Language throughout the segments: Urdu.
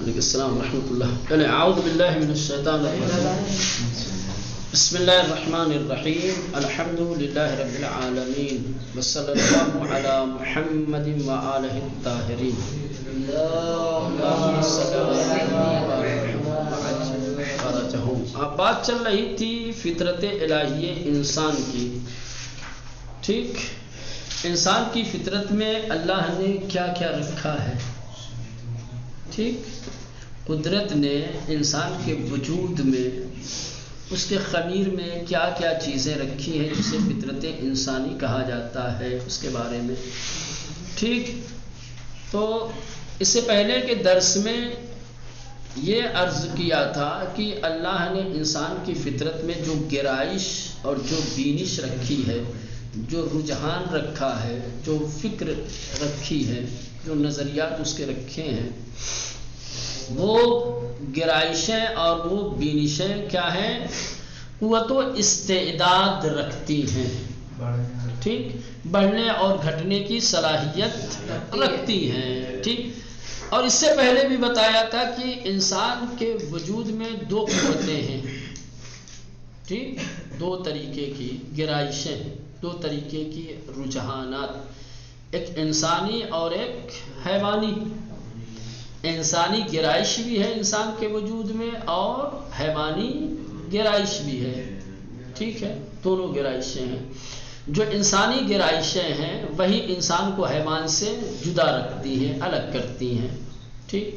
علیکم السلام ورحمۃ اللہ. چلے اعوذ باللہ من الشیطان الرجیم. بسم اللہ الرحمن الرحیم. الحمد للہ رب العالمین وصلی اللہ علی محمد وآلہ الطاہرین. اللہم صلی اب بات چل رہی تھی فطرت الہیہ انسان کی. ٹھیک، انسان کی فطرت میں اللہ نے کیا کیا رکھا ہے. ٹھیک، قدرت نے انسان کے وجود میں، اس کے خمیر میں کیا کیا چیزیں رکھی ہیں جسے فطرت انسانی کہا جاتا ہے، اس کے بارے میں. ٹھیک، تو اس سے پہلے کے درس میں یہ عرض کیا تھا کہ اللہ نے انسان کی فطرت میں جو گرائش اور جو بینش رکھی ہے، جو رجحان رکھا ہے، جو فکر رکھی ہے، جو نظریات اس کے رکھے ہیں، وہ گرائشیں اور وہ بینشیں کیا ہیں؟ قوت و استعداد رکھتی ہیں. ٹھیک، بڑھنے اور گھٹنے کی صلاحیت رکھتی ہیں. ٹھیک، اور اس سے پہلے بھی بتایا تھا کہ انسان کے وجود میں دو قوتیں ہیں. ٹھیک، دو طریقے کی گرائشیں، دو طریقے کی رجحانات، ایک انسانی اور ایک حیوانی. انسانی گرائش بھی ہے انسان کے وجود میں اور حیوانی گرائش بھی ہے. ٹھیک ہے، دونوں گرائشیں ہیں. جو انسانی گرائشیں ہیں وہی انسان کو حیوان سے جدا رکھتی ہیں، الگ کرتی ہیں. ٹھیک،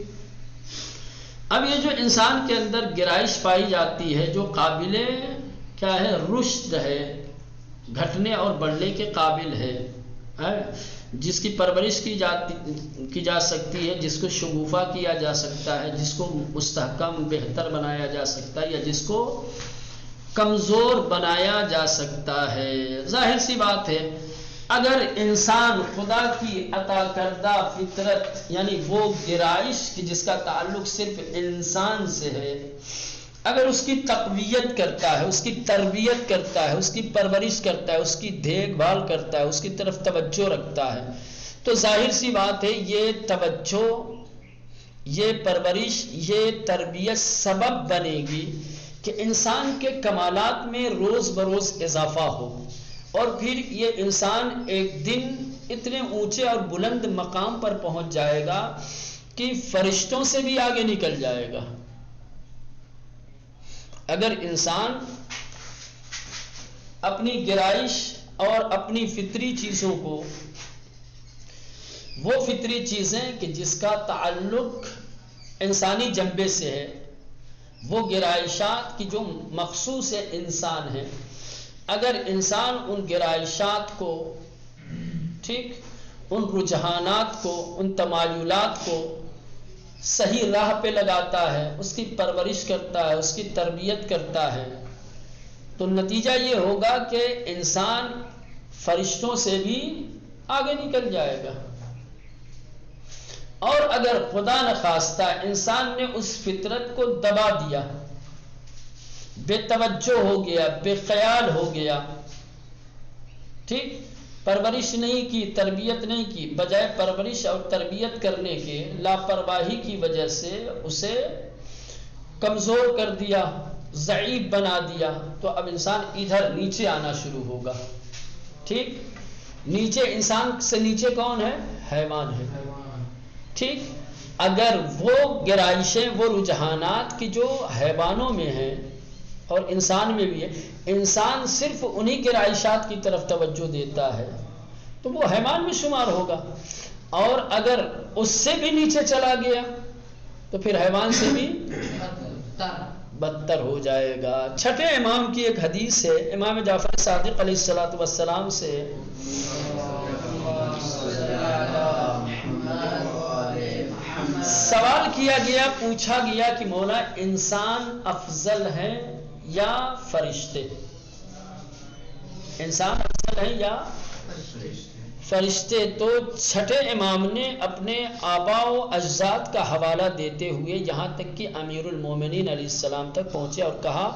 اب یہ جو انسان کے اندر گرائش پائی جاتی ہے، جو قابل کیا ہے، رشد ہے، گھٹنے اور بڑھنے کے قابل ہے، جس کی پرورش کی جا سکتی ہے، جس کو شگوفہ کیا جا سکتا ہے، جس کو مستحکم بہتر بنایا جا سکتا ہے، یا جس کو کمزور بنایا جا سکتا ہے. ظاہر سی بات ہے، اگر انسان خدا کی عطا کردہ فطرت یعنی وہ گرائش کی جس کا تعلق صرف انسان سے ہے، اگر اس کی تقویت کرتا ہے، اس کی تربیت کرتا ہے، اس کی پرورش کرتا ہے، اس کی دیکھ بھال کرتا ہے، اس کی طرف توجہ رکھتا ہے، تو ظاہر سی بات ہے یہ توجہ، یہ پرورش، یہ تربیت سبب بنے گی کہ انسان کے کمالات میں روز بروز اضافہ ہو، اور پھر یہ انسان ایک دن اتنے اونچے اور بلند مقام پر پہنچ جائے گا کہ فرشتوں سے بھی آگے نکل جائے گا. اگر انسان اپنی گرائش اور اپنی فطری چیزوں کو، وہ فطری چیزیں کہ جس کا تعلق انسانی جنبے سے ہے، وہ گرائشات کی جو مخصوص انسان ہے، اگر انسان ان گرائشات کو، ٹھیک، ان رجحانات کو، ان تمایلات کو صحیح راہ پہ لگاتا ہے، اس کی پرورش کرتا ہے، اس کی تربیت کرتا ہے، تو نتیجہ یہ ہوگا کہ انسان فرشتوں سے بھی آگے نکل جائے گا. اور اگر خدا نخواستہ انسان نے اس فطرت کو دبا دیا، بے توجہ ہو گیا، بے خیال ہو گیا، ٹھیک، پرورش نہیں کی، تربیت نہیں کی، بجائے پرورش اور تربیت کرنے کے لاپرواہی کی وجہ سے اسے کمزور کر دیا، ضعیف بنا دیا، تو اب انسان ادھر نیچے آنا شروع ہوگا. ٹھیک، نیچے، انسان سے نیچے کون ہے؟ حیوان ہے. ٹھیک، اگر وہ گرائشیں، وہ رجحانات کی جو حیوانوں میں ہیں اور انسان میں بھی ہے، انسان صرف انہی گرائشات کی طرف توجہ دیتا ہے تو وہ حیوان میں شمار ہوگا. اور اگر اس سے بھی نیچے چلا گیا تو پھر حیوان سے بھی بدتر ہو جائے گا. چھٹے امام کی ایک حدیث ہے، امام جعفر صادق علیہ السلام سے، سوال کیا گیا، پوچھا گیا کہ مولا انسان افضل ہے یا فرشتے؟ انسان افضل ہے یا فرشتے؟ تو چھٹے امام نے اپنے آباء و اجداد کا حوالہ دیتے ہوئے یہاں تک کہ امیر المومنین علیہ السلام تک پہنچے اور کہا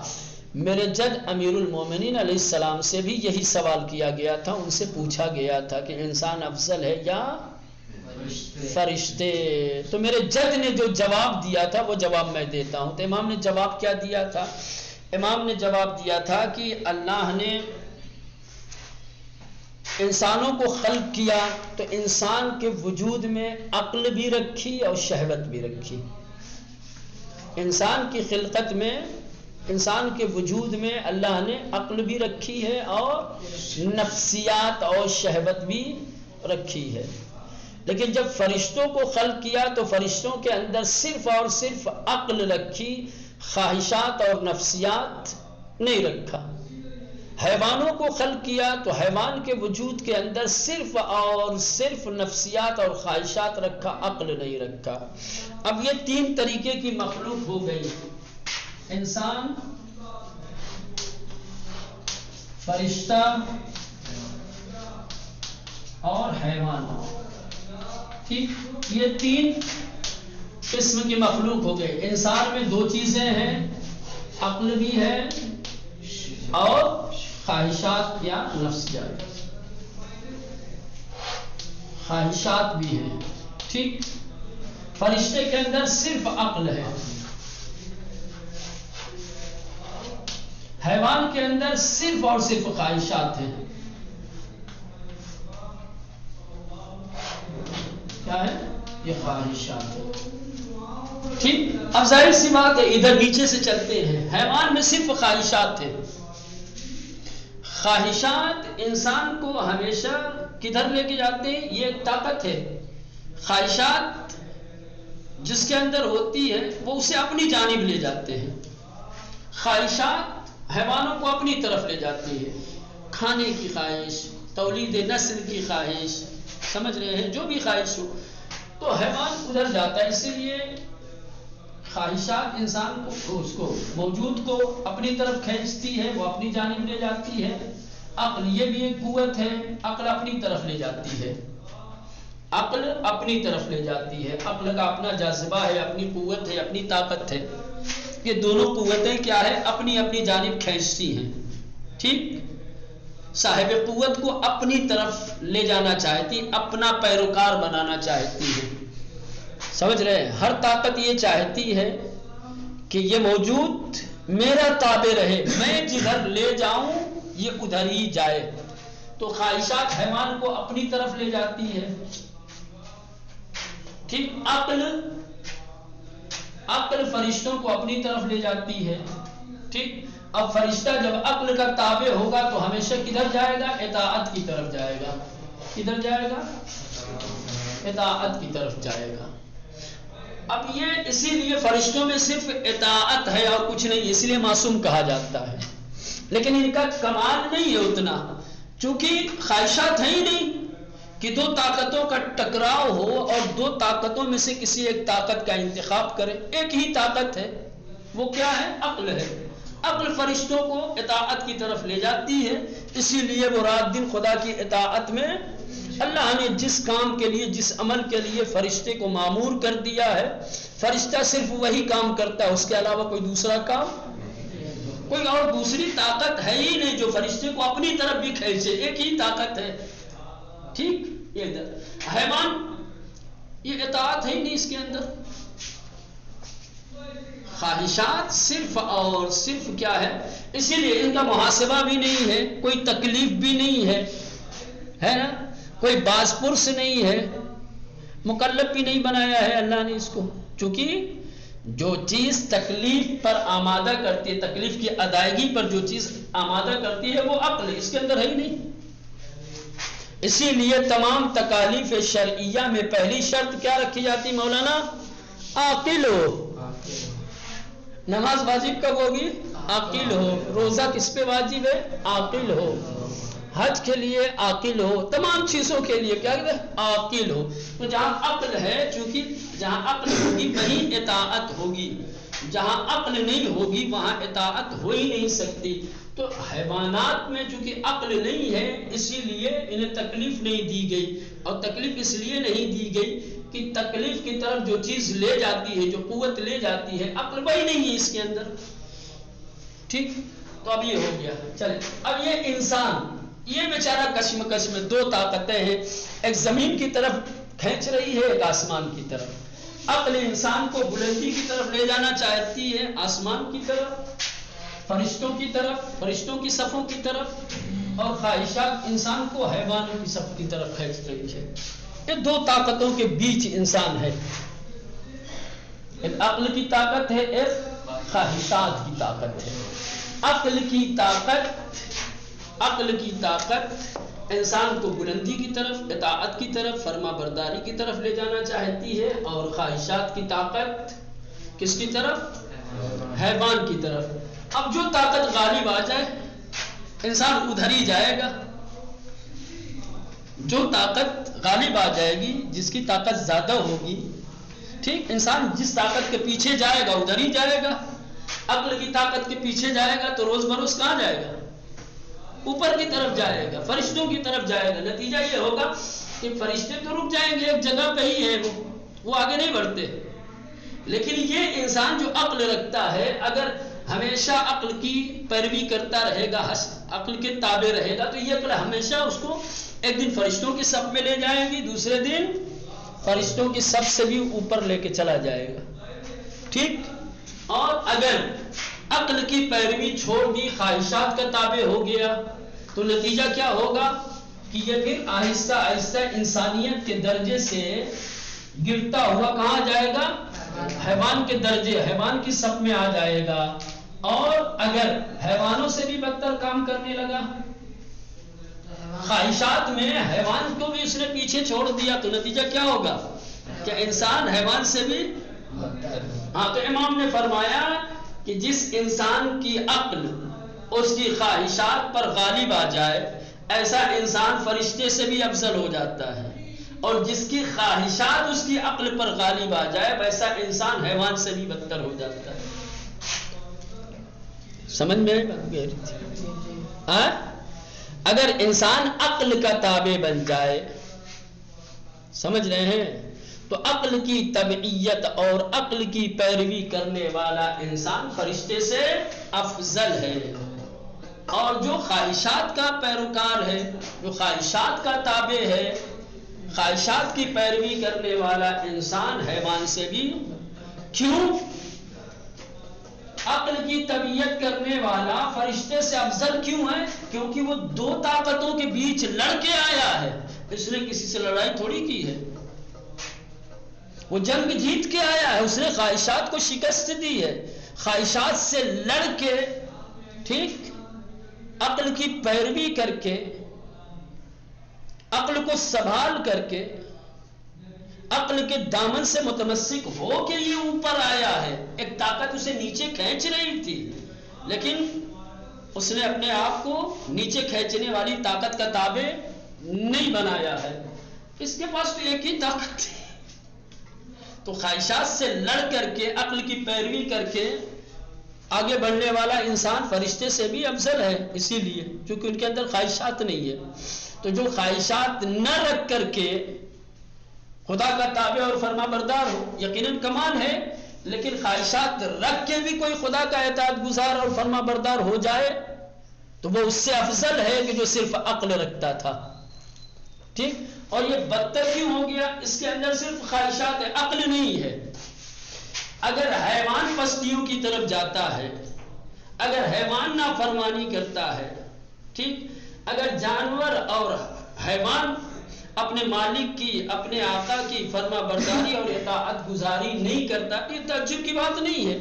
میرے جد امیر المومنین علیہ السلام سے بھی یہی سوال کیا گیا تھا، ان سے پوچھا گیا تھا کہ انسان افضل ہے یا فرشتے. تو میرے جد نے جو جواب دیا تھا وہ جواب میں دیتا ہوں. تو امام نے جواب کیا دیا تھا؟ امام نے جواب دیا تھا کہ اللہ نے انسانوں کو خلق کیا تو انسان کے وجود میں عقل بھی رکھی اور شہوت بھی رکھی. انسان کی خلقت میں، انسان کے وجود میں اللہ نے عقل بھی رکھی ہے اور نفسیات اور شہوت بھی رکھی ہے. لیکن جب فرشتوں کو خلق کیا تو فرشتوں کے اندر صرف اور صرف عقل رکھی، خواہشات اور نفسیات نہیں رکھا. حیوانوں کو خلق کیا تو حیوان کے وجود کے اندر صرف اور صرف نفسیات اور خواہشات رکھا، عقل نہیں رکھا. اب یہ تین طریقے کی مخلوق ہو گئی: انسان، فرشتہ اور حیوان. ٹھیک، یہ تین قسم کی مخلوق ہو گئے. انسان میں دو چیزیں ہیں، عقل بھی ہے اور خواہشات یا نفسیات، خواہشات بھی ہیں. ٹھیک، فرشتے کے اندر صرف عقل ہے، حیوان کے اندر صرف اور صرف خواہشات ہیں. کیا ہے؟ یہ خواہشات ہے. ٹھیک، اب ظاہر سی بات ہے ادھر نیچے سے چلتے ہیں. حیوان میں صرف خواہشات ہیں. خواہشات انسان کو ہمیشہ کدھر لے کے جاتے ہیں؟ یہ ایک طاقت ہے. خواہشات جس کے اندر ہوتی ہے وہ اسے اپنی جانب لے جاتے ہیں. خواہشات حیوانوں کو اپنی طرف لے جاتی ہے. کھانے کی خواہش، تولید نسل کی خواہش، سمجھ رہے ہیں، جو بھی خواہش ہو تو حیوان ادھر جاتا ہے. اسی لیے خواہشات انسان کو، اس کو موجود کو اپنی طرف کھینچتی ہے، وہ اپنی جانب لے جاتی ہے. عقل یہ بھی ایک قوت ہے، عقل اپنی طرف لے جاتی ہے. عقل اپنی طرف لے جاتی ہے. عقل کا اپنا جاذبہ ہے، اپنی قوت ہے، اپنی طاقت ہے. یہ دونوں قوتیں کیا ہے؟ اپنی اپنی جانب کھینچتی ہیں. ٹھیک، صاحب قوت کو اپنی طرف لے جانا چاہتی، اپنا پیروکار بنانا چاہتی ہے. سمجھ رہے ہیں؟ ہر طاقت یہ چاہتی ہے کہ یہ موجود میرا تابع رہے، میں جدھر لے جاؤں یہ ادھر ہی جائے. تو خواہشات حیوان کو اپنی طرف لے جاتی ہے. ٹھیک، عقل فرشتوں کو اپنی طرف لے جاتی ہے. ٹھیک، اب فرشتہ جب عقل کا تابع ہوگا تو ہمیشہ کدھر جائے گا؟ اطاعت کی طرف جائے گا. کدھر جائے گا؟ اطاعت کی طرف جائے گا. اب یہ اسی لیے فرشتوں میں صرف اطاعت ہے اور کچھ نہیں، اس لیے معصوم کہا جاتا ہے. لیکن ان کا کمال نہیں ہے اتنا، چونکہ خواہشات ہیں ہی نہیں کہ دو طاقتوں کا ٹکراؤ ہو اور دو طاقتوں میں سے کسی ایک طاقت کا انتخاب کرے. ایک ہی طاقت ہے، وہ کیا ہے؟ عقل ہے. عقل فرشتوں کو اطاعت کی طرف لے جاتی ہے. اسی لیے وہ رات دن خدا کی اطاعت میں، اللہ نے جس کام کے لیے، جس عمل کے لیے فرشتے کو مامور کر دیا ہے، فرشتہ صرف وہی کام کرتا ہے، اس کے علاوہ کوئی دوسرا کام، کوئی اور دوسری طاقت ہے ہی نہیں جو فرشتے کو اپنی طرف بھی کھینچے. ایک ہی طاقت ہے. ٹھیک، حیوان یہ اطاعت ہے ہی نہیں، اس کے اندر خواہشات صرف اور صرف کیا ہے؟ اسی لیے ان کا محاسبہ بھی نہیں ہے، کوئی تکلیف بھی نہیں ہے نا، کوئی باز پرس نہیں ہے، مکلف بھی نہیں بنایا ہے اللہ نے اس کو. چونکہ جو چیز تکلیف پر آمادہ کرتی ہے، تکلیف کی ادائیگی پر جو چیز آمادہ کرتی ہے وہ عقل، اس کے اندر ہے ہی نہیں. اسی لیے تمام تکالیف شرعیہ میں پہلی شرط کیا رکھی جاتی مولانا؟ عاقل ہو. نماز واجب کب ہوگی؟ عاقل ہو. روزہ کس پہ واجب ہے؟ عاقل ہو. حج کے لیے عاقل ہو. تمام چیزوں کے لیے کیا کہتے ہیں؟ عاقل ہو. تو جہاں عقل ہے، چونکہ جہاں عقل ہوگی وہیں اطاعت ہوگی، جہاں عقل نہیں ہوگی وہاں اطاعت ہو ہی نہیں سکتی. تو حیوانات میں چونکہ عقل نہیں ہے اسی لیے انہیں تکلیف نہیں دی گئی. اور تکلیف اس لیے نہیں دی گئی کہ تکلیف کی طرف جو چیز لے جاتی ہے، جو قوت لے جاتی ہے، عقل وہی نہیں ہے اس کے اندر. ٹھیک، تو اب یہ ہو گیا. چلے، اب یہ انسان، یہ بیچارہ کشمکش میں دو طاقتیں ہیں. ایک زمین کی طرف کھینچ رہی ہے ایک آسمان کی طرف، عقل انسان کو بلندی کی طرف لے جانا چاہتی ہے، آسمان کی طرف، فرشتوں کی طرف، فرشتوں کی صفوں کی طرف، اور خواہشات انسان کو حیوانوں کی صف کی طرف کھینچ رہی ہے۔ یہ دو طاقتوں کے بیچ انسان ہے، ایک عقل کی طاقت ہے، ایک خواہشات کی طاقت ہے۔ عقل کی طاقت انسان کو بلندی کی طرف، اطاعت کی طرف، فرما برداری کی طرف لے جانا چاہتی ہے، اور خواہشات کی طاقت کس کی طرف؟ حیوان کی طرف۔ اب جو طاقت غالب آ جائے انسان ادھر ہی جائے گا، جو طاقت غالب آ جائے گی، جس کی طاقت زیادہ ہوگی، ٹھیک، انسان جس طاقت کے پیچھے جائے گا ادھر ہی جائے گا۔ عقل کی طاقت کے پیچھے جائے گا تو روز بروز کہاں جائے گا؟ اوپر کی طرف جائے گا، فرشتوں کی طرف جائے گا۔ نتیجہ یہ ہوگا کہ فرشتے تو رک جائیں گے ایک جگہ پہ ہی ہے، وہ آگے نہیں بڑھتے، لیکن یہ انسان جو عقل رکھتا ہے اگر ہمیشہ عقل کی پیروی کرتا رہے گا، عقل کے تابع رہے گا، تو یہ عقل ہمیشہ اس کو ایک دن فرشتوں کی صف میں لے جائے گی، دوسرے دن فرشتوں کی صف سے بھی اوپر لے کے چلا جائے گا، ٹھیک۔ اور اگر عقل کی پیروی چھوڑ دی، خواہشات کا تابع ہو گیا، تو نتیجہ کیا ہوگا کہ یہ پھر آہستہ آہستہ انسانیت کے درجے سے گرتا ہوا کہاں جائے گا؟ حیوان کے درجے، حیوان کی صف میں آ جائے گا۔ اور اگر حیوانوں سے بھی بدتر کام کرنے لگا، خواہشات میں حیوان کو بھی اس نے پیچھے چھوڑ دیا، تو نتیجہ کیا ہوگا کہ انسان حیوان سے بھی ہاں۔ تو امام نے فرمایا کہ جس انسان کی عقل اس کی خواہشات پر غالب آ جائے، ایسا انسان فرشتے سے بھی افضل ہو جاتا ہے، اور جس کی خواہشات اس کی عقل پر غالب آ جائے ویسا انسان حیوان سے بھی بدتر ہو جاتا ہے۔ سمجھ میں آئے؟ اگر انسان عقل کا تابع بن جائے، سمجھ رہے ہیں، تو عقل کی تبعیت اور عقل کی پیروی کرنے والا انسان فرشتے سے افضل ہے، اور جو خواہشات کا پیروکار ہے، جو خواہشات کا تابع ہے، خواہشات کی پیروی کرنے والا انسان حیوان سے بھی کیوں؟ عقل کی تبعیت کرنے والا فرشتے سے افضل کیوں ہے؟ کیونکہ وہ دو طاقتوں کے بیچ لڑ کے آیا ہے، اس نے کسی سے لڑائی تھوڑی کی ہے، وہ جنگ جیت کے آیا ہے، اس نے خواہشات کو شکست دی ہے، خواہشات سے لڑ کے، ٹھیک، عقل کی پیروی کر کے، عقل کو سنبھال کر کے، عقل کے دامن سے متمسک ہو کے یہ اوپر آیا ہے۔ ایک طاقت اسے نیچے کھینچ رہی تھی، لیکن اس نے اپنے آپ کو نیچے کھینچنے والی طاقت کا تابع نہیں بنایا ہے، اس کے پاس تو ایک ہی طاقت تھی۔ تو خواہشات سے لڑ کر کے، عقل کی پیروی کر کے آگے بڑھنے والا انسان فرشتے سے بھی افضل ہے، اسی لیے کیونکہ ان کے اندر خواہشات نہیں ہے۔ تو جو خواہشات نہ رکھ کر کے خدا کا تابع اور فرما بردار ہو، یقیناً کمال ہے، لیکن خواہشات رکھ کے بھی کوئی خدا کا اطاعت گزار اور فرما بردار ہو جائے تو وہ اس سے افضل ہے کہ جو صرف عقل رکھتا تھا، ٹھیک۔ اور یہ بدتر کیوں ہو گیا؟ اس کے اندر صرف خواہشات ہے، عقل نہیں ہے۔ اگر حیوان پستیوں کی طرف جاتا ہے، اگر حیوان نافرمانی کرتا ہے، ٹھیک، اگر جانور اور حیوان اپنے مالک کی، اپنے آقا کی فرما برداری اور اطاعت گزاری نہیں کرتا، یہ تعجب کی بات نہیں ہے۔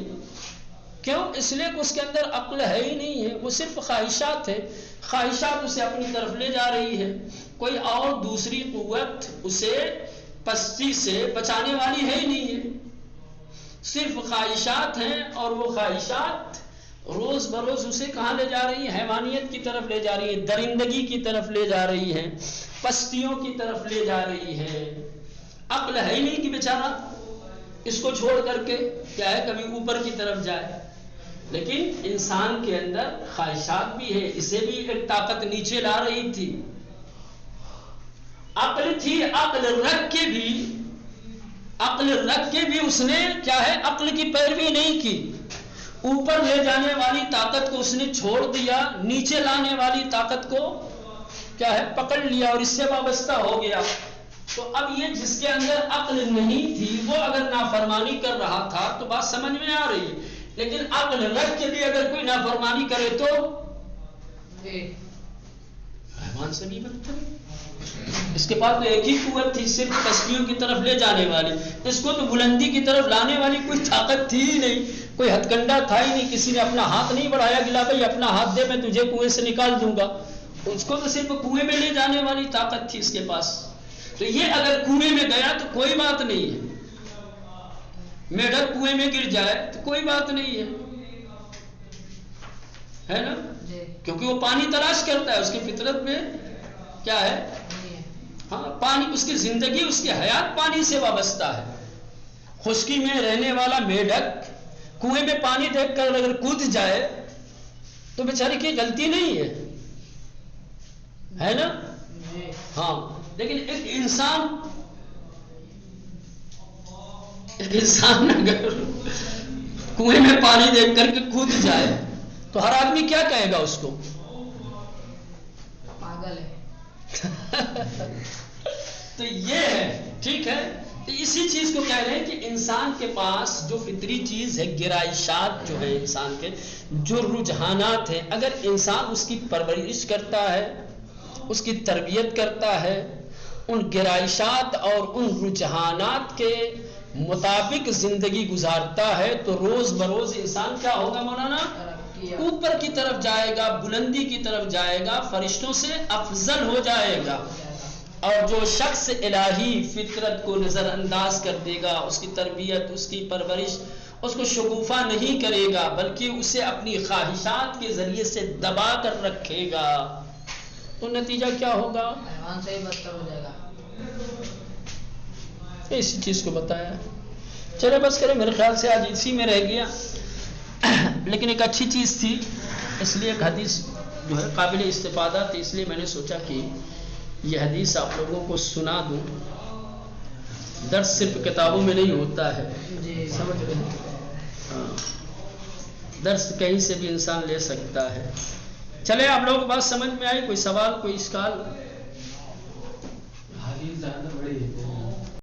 کیوں؟ اس لیے کہ اس کے اندر عقل ہے ہی نہیں ہے، وہ صرف خواہشات ہے، خواہشات اسے اپنی طرف لے جا رہی ہے، کوئی اور دوسری قوت اسے پستی سے بچانے والی ہے ہی نہیں ہے، صرف خواہشات ہیں، اور وہ خواہشات روز بروز اسے کہاں لے جا رہی ہیں؟ حیوانیت کی طرف لے جا رہی ہیں، درندگی کی طرف لے جا رہی ہیں، پستیوں کی طرف لے جا رہی ہیں۔ عقل ہے ہی نہیں کہ بیچارہ اس کو چھوڑ کر کے کیا ہے کبھی اوپر کی طرف جائے، لیکن انسان کے اندر خواہشات بھی ہے، اسے بھی ایک طاقت نیچے لا رہی تھی، عقل تھی، عقل رکھ کے بھی اس نے کیا ہے عقل کی پیروی نہیں کی، اوپر لے جانے والی طاقت کو اس نے چھوڑ دیا، نیچے لانے والی طاقت کو کیا ہے پکڑ لیا اور اس سے وابستہ ہو گیا۔ تو اب یہ جس کے اندر عقل نہیں تھی وہ اگر نافرمانی کر رہا تھا تو بات سمجھ میں آ رہی ہے، لیکن عقل رکھ کے بھی اگر کوئی نافرمانی کرے تو حیوان سے بھی بدتر۔ اس کے پاس تو ایک ہی قوت تھی، صرف پسلیوں کی طرف لے جانے والی، اس کو تو بلندی کی طرف لانے والی کوئی طاقت تھی ہی نہیں، کوئی ہتھ کنڈا تھا ہی نہیں، کسی نے اپنا ہاتھ نہیں بڑھایا کہ لا بھائی اپنا ہاتھ دے میں تجھے کنویں سے نکال دوں گا، اس کو تو صرف کنویں میں لے جانے والی طاقت تھی اس کے پاس۔ تو یہ اگر کنویں میں گیا تو کوئی بات نہیں ہے، میڈک کنویں میں گر جائے تو کوئی بات نہیں ہے نا، کیونکہ وہ پانی تلاش کرتا ہے، اس کی فطرت میں کیا ہے، ہاں پانی، اس کی زندگی، اس کی حیات پانی سے وابستہ ہے۔ خشکی میں رہنے والا میڈک کنویں میں پانی دیکھ کر اگر کود جائے تو بیچارے کی غلطی نہیں ہے نا، ہاں، لیکن ایک انسان اگر کنویں میں پانی دیکھ کر کے کود جائے تو ہر آدمی کیا کہے گا اس کو، پاگل ہے۔ تو یہ ہے، ٹھیک ہے، تو اسی چیز کو کہہ رہے ہیں کہ انسان کے پاس جو فطری چیز ہے، گرائشات جو ہے انسان کے، جو رجحانات ہیں، اگر انسان اس کی پرورش کرتا ہے، اس کی تربیت کرتا ہے، ان گرائشات اور ان رجحانات کے مطابق زندگی گزارتا ہے تو روز بروز انسان کیا ہوگا مولانا، اوپر کی طرف جائے گا، بلندی کی طرف جائے گا، فرشتوں سے افضل ہو جائے گا۔ اور جو شخص الہی فطرت کو نظر انداز کر دے گا، اس کی تربیت، اس کی پرورش، اس کو شگوفہ نہیں کرے گا بلکہ اسے اپنی خواہشات کے ذریعے سے دبا کر رکھے گا تو نتیجہ کیا ہوگا، حیوان سے ہی بدتر ہو جائے گا۔ اسی چیز کو بتایا۔ چلے بس کرے، میرے خیال سے آج اسی میں رہ گیا، لیکن ایک اچھی چیز تھی، اس لیے ایک حدیث جو ہے قابل استفادہ تھی، اس لیے میں نے سوچا کہ یہ حدیث آپ لوگوں کو سنا دوں۔ درس صرف کتابوں میں نہیں ہوتا ہے، سمجھ رہے ہیں، درس کہیں سے بھی انسان لے سکتا ہے۔ چلے آپ لوگوں کو بات سمجھ میں آئی؟ کوئی سوال، کوئی اشکال؟